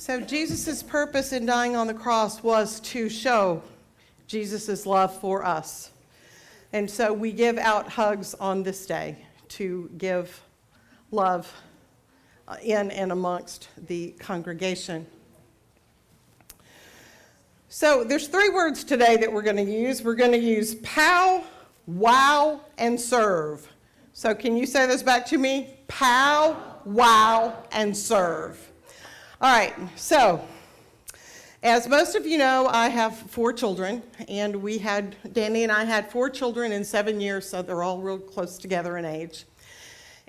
So Jesus' purpose in dying on the cross was to show Jesus' love for us. And so we give out hugs on this day to give love in and amongst the congregation. So there's 3 words today that we're going to use. We're going to use pow, wow, and serve. So can you say those back to me? Pow, wow, and serve. All right, so as most of you know, I have 4 children, and Danny and I had 4 children in 7 years, so they're all real close together in age.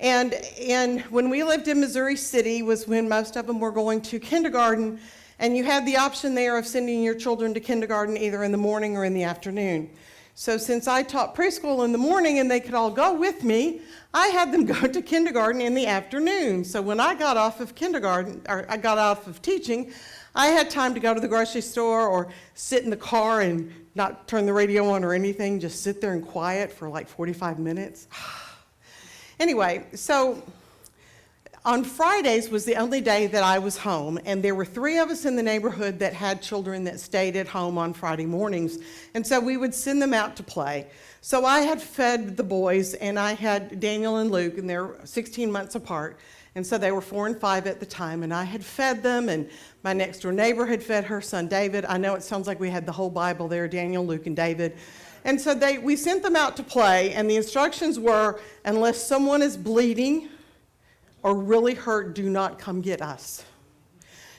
And when we lived in Missouri City was when most of them were going to kindergarten, and you had the option there of sending your children to kindergarten either in the morning or in the afternoon. So since I taught preschool in the morning and they could all go with me, I had them go to kindergarten in the afternoon. So when I got off of kindergarten, or I got off of teaching, I had time to go to the grocery store or sit in the car and not turn the radio on or anything, just sit there in quiet for like 45 minutes. Anyway, so on Fridays was the only day that I was home, and there were 3 of us in the neighborhood that had children that stayed at home on Friday mornings, and so we would send them out to play. So I had fed the boys, and I had Daniel and Luke, and they're 16 months apart, and so they were 4 and 5 at the time, and I had fed them, and my next door neighbor had fed her son David. I know it sounds like we had the whole Bible there, Daniel, Luke, and David. And so we sent them out to play, and the instructions were, unless someone is bleeding or really hurt, do not come get us.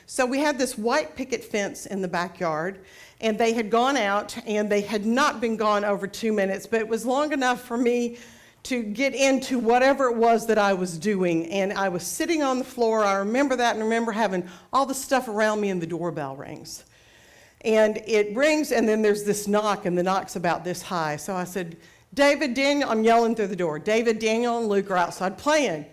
So we had this white picket fence in the backyard, and they had gone out, and they had not been gone over 2 minutes, but it was long enough for me to get into whatever it was that I was doing. And I was sitting on the floor. I remember that, and remember having all the stuff around me, and the doorbell rings. And it rings, and then there's this knock, and the knock's about this high. So I said, David, Daniel, I'm yelling through the door, David, Daniel, and Luke are outside playing.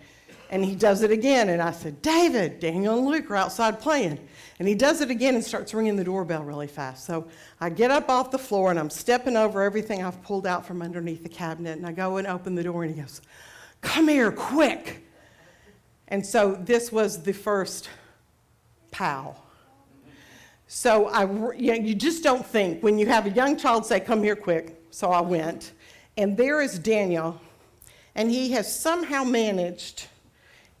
And he does it again, and I said, David, Daniel, and Luke are outside playing. And he does it again and starts ringing the doorbell really fast. So I get up off the floor, and I'm stepping over everything I've pulled out from underneath the cabinet, and I go and open the door, and he goes, come here, quick. And so this was the first pow. So you just don't think when you have a young child say, come here quick. So I went, and there is Daniel, and he has somehow managed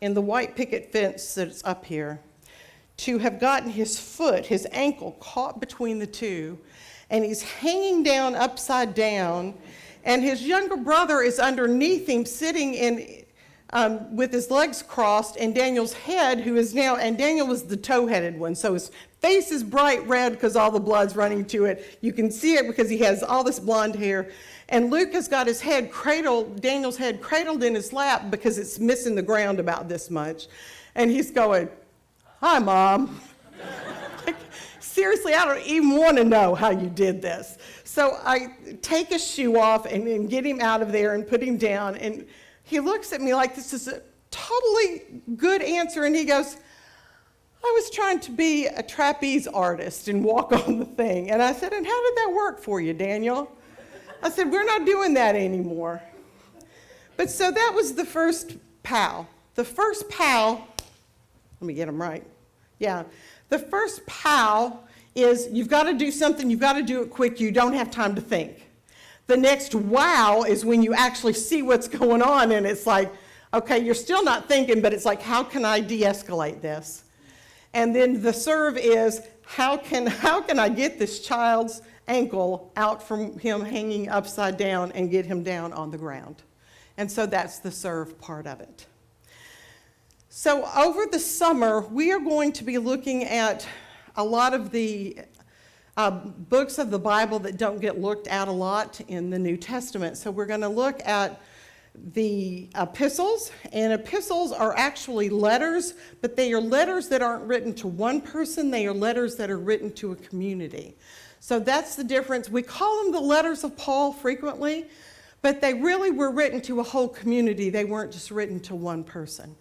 in the white picket fence that's up here to have gotten his foot, his ankle, caught between the 2, and he's hanging down upside down, and his younger brother is underneath him sitting with his legs crossed, and Daniel's head, and Daniel was the toe-headed one, so his face is bright red because all the blood's running to it. You can see it because he has all this blonde hair. And Luke has got his head Daniel's head cradled in his lap because it's missing the ground about this much. And he's going, hi, Mom. Like, seriously, I don't even want to know how you did this. So I take his shoe off and get him out of there and put him down. And he looks at me like this is a totally good answer. And he goes, I was trying to be a trapeze artist and walk on the thing. And I said, and how did that work for you, Daniel? I said, we're not doing that anymore. But so that was the first pow. The first pow, let me get them right. Yeah. The first pow is you've got to do something, you've got to do it quick, you don't have time to think. The next wow is when you actually see what's going on, and it's like, okay, you're still not thinking, but it's like, how can I de-escalate this? And then the serve is, how can I get this child's ankle out from him hanging upside down and get him down on the ground? And so that's the serve part of it. So over the summer, we are going to be looking at a lot of the books of the Bible that don't get looked at a lot in the New Testament. So we're going to look at the epistles, and epistles are actually letters, but they are letters that aren't written to one person, they are letters that are written to a community. So that's the difference. We call them the letters of Paul frequently, but they really were written to a whole community. They weren't just written to one person.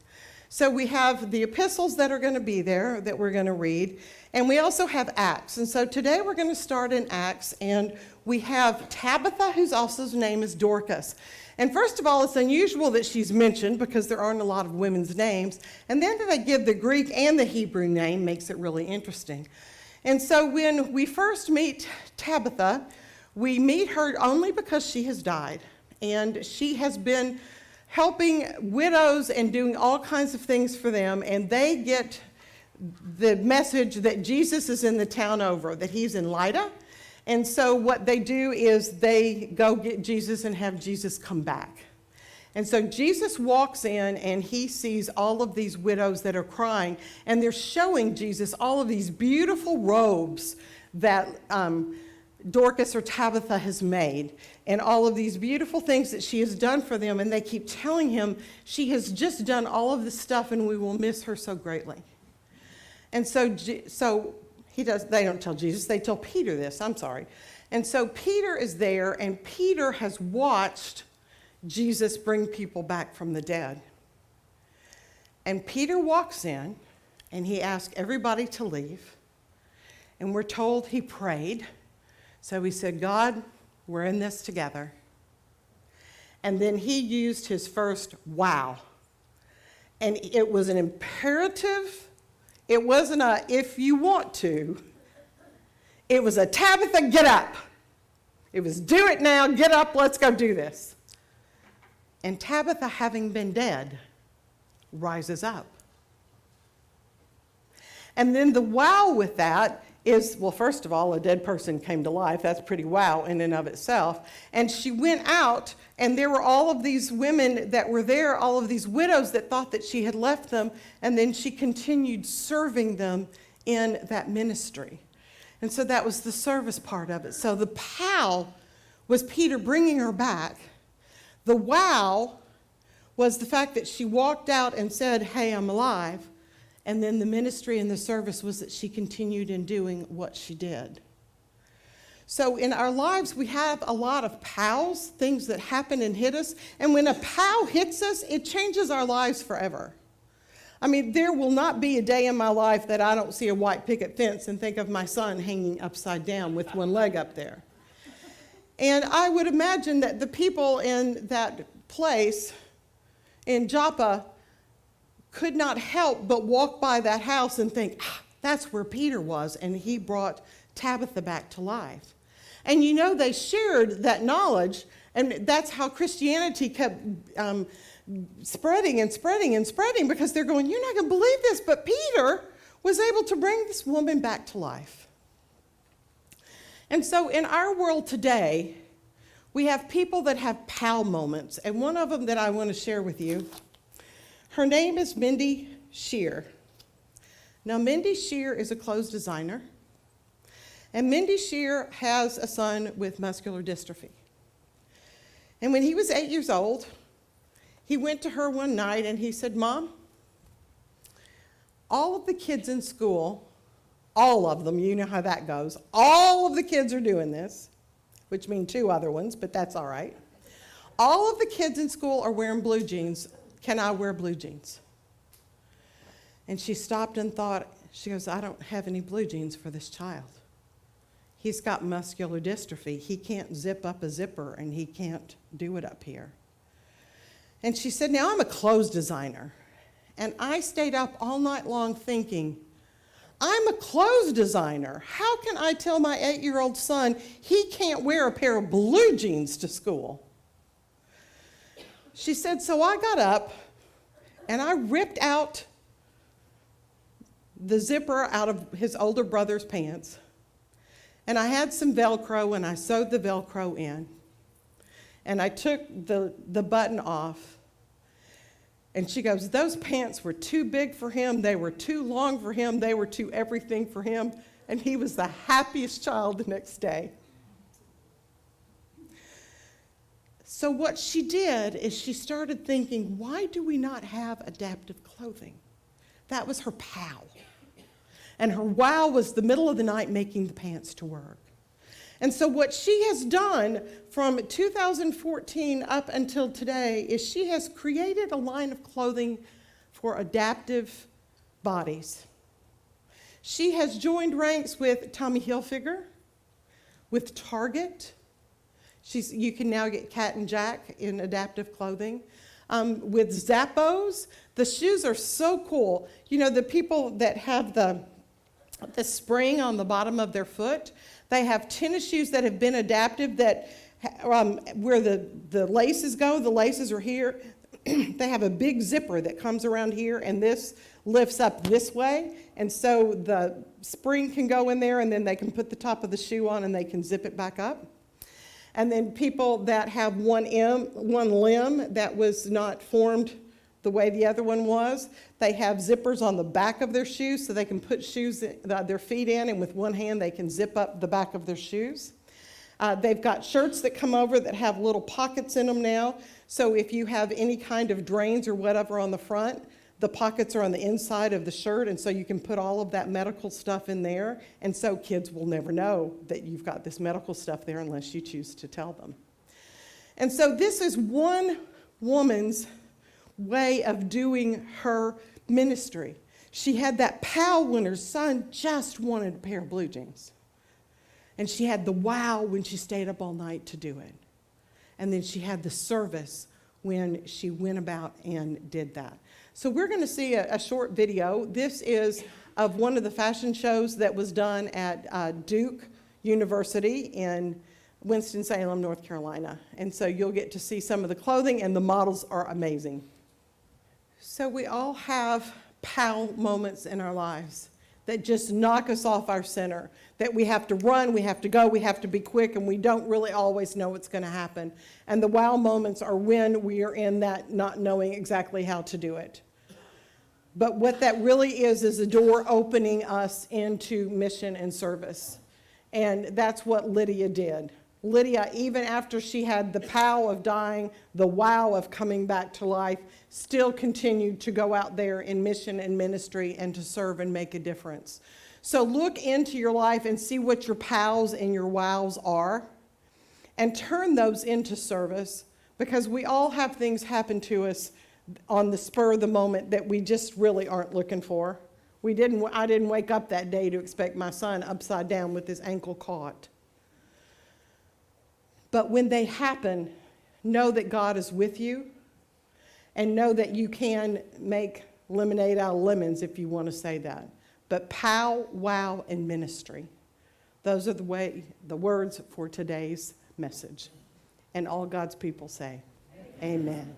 So we have the epistles that are going to be there that we're going to read, and we also have Acts. And so today we're going to start in Acts, and we have Tabitha, whose also name is Dorcas. And first of all, it's unusual that she's mentioned because there aren't a lot of women's names. And then they give the Greek and the Hebrew name, makes it really interesting. And so when we first meet Tabitha, we meet her only because she has died. And she has been helping widows and doing all kinds of things for them, and they get the message that Jesus is in the town over, that he's in Lydda. And so what they do is they go get Jesus and have Jesus come back. And so Jesus walks in and he sees all of these widows that are crying, and they're showing Jesus all of these beautiful robes that Dorcas or Tabitha has made, and all of these beautiful things that she has done for them, and they keep telling him she has just done all of this stuff and we will miss her so greatly. And so they don't tell Jesus, they tell Peter this, I'm sorry. And so Peter is there, and Peter has watched Jesus bring people back from the dead. And Peter walks in and he asks everybody to leave, and we're told he prayed. So he said, God, we're in this together. And then he used his first wow. And it was an imperative. It wasn't a if you want to. It was a Tabitha, get up. It was do it now, get up, let's go do this. And Tabitha, having been dead, rises up. And then the wow with that is, well, first of all, a dead person came to life. That's pretty wow in and of itself. And she went out, and there were all of these women that were there, all of these widows that thought that she had left them, and then she continued serving them in that ministry. And so that was the service part of it. So the pow was Peter bringing her back. The wow was the fact that she walked out and said, hey, I'm alive. And then the ministry and the service was that she continued in doing what she did. So in our lives, we have a lot of pows, things that happen and hit us. And when a pow hits us, it changes our lives forever. I mean, there will not be a day in my life that I don't see a white picket fence and think of my son hanging upside down with one leg up there. And I would imagine that the people in that place in Joppa could not help but walk by that house and think, that's where Peter was, and he brought Tabitha back to life. And you know, they shared that knowledge, and that's how Christianity kept spreading and spreading and spreading, because they're going, you're not going to believe this, but Peter was able to bring this woman back to life. And so in our world today, we have people that have pow moments, and one of them that I want to share with you, her name is Mindy Shear. Now, Mindy Shear is a clothes designer, and Mindy Shear has a son with muscular dystrophy. And when he was 8 years old, he went to her one night and he said, Mom, all of the kids in school, all of them, you know how that goes, all of the kids are doing this, which means 2 other ones, but that's all right. All of the kids in school are wearing blue jeans. Can I wear blue jeans? And she stopped and thought, she goes, I don't have any blue jeans for this child. He's got muscular dystrophy. He can't zip up a zipper, and he can't do it up here. And she said, now I'm a clothes designer. And I stayed up all night long thinking, I'm a clothes designer. How can I tell my 8-year-old son he can't wear a pair of blue jeans to school? She said, so I got up and I ripped out the zipper out of his older brother's pants, and I had some Velcro and I sewed the Velcro in, and I took the button off, and she goes, those pants were too big for him, they were too long for him, they were too everything for him, and he was the happiest child the next day. So what she did is she started thinking, why do we not have adaptive clothing? That was her pow. And her wow was the middle of the night making the pants to work. And so what she has done from 2014 up until today is she has created a line of clothing for adaptive bodies. She has joined ranks with Tommy Hilfiger, with Target. You can now get Cat and Jack in adaptive clothing. With Zappos, the shoes are so cool. You know, the people that have the spring on the bottom of their foot, they have tennis shoes that have been adaptive that where the laces go, the laces are here. They have a big zipper that comes around here, and this lifts up this way, and so the spring can go in there, and then they can put the top of the shoe on and they can zip it back up. And then people that have one limb that was not formed the way the other one was, they have zippers on the back of their shoes so they can put their feet in, and with one hand they can zip up the back of their shoes. They've got shirts that come over that have little pockets in them now, so if you have any kind of drains or whatever on the front, the pockets are on the inside of the shirt, and so you can put all of that medical stuff in there, and so kids will never know that you've got this medical stuff there unless you choose to tell them. And so this is one woman's way of doing her ministry. She had that POW when her son just wanted a pair of blue jeans. And she had the wow when she stayed up all night to do it. And then she had the service when she went about and did that. So we're going to see a short video. This is of one of the fashion shows that was done at Duke University in Winston-Salem, North Carolina. And so you'll get to see some of the clothing, and the models are amazing. So we all have POW moments in our lives that just knock us off our center, that we have to run, we have to go, we have to be quick, and we don't really always know what's going to happen. And the wow moments are when we are in that not knowing exactly how to do it. But what that really is a door opening us into mission and service. And that's what Lydia did. Lydia, even after she had the POW of dying, the wow of coming back to life, still continued to go out there in mission and ministry and to serve and make a difference. So look into your life and see what your POWs and your wows are, and turn those into service, because we all have things happen to us on the spur of the moment that we just really aren't looking for. I didn't wake up that day to expect my son upside down with his ankle caught. But when they happen, know that God is with you, and know that you can make lemonade out of lemons, if you want to say that. But POW, wow, and ministry. Those are the words for today's message. And all God's people say, amen.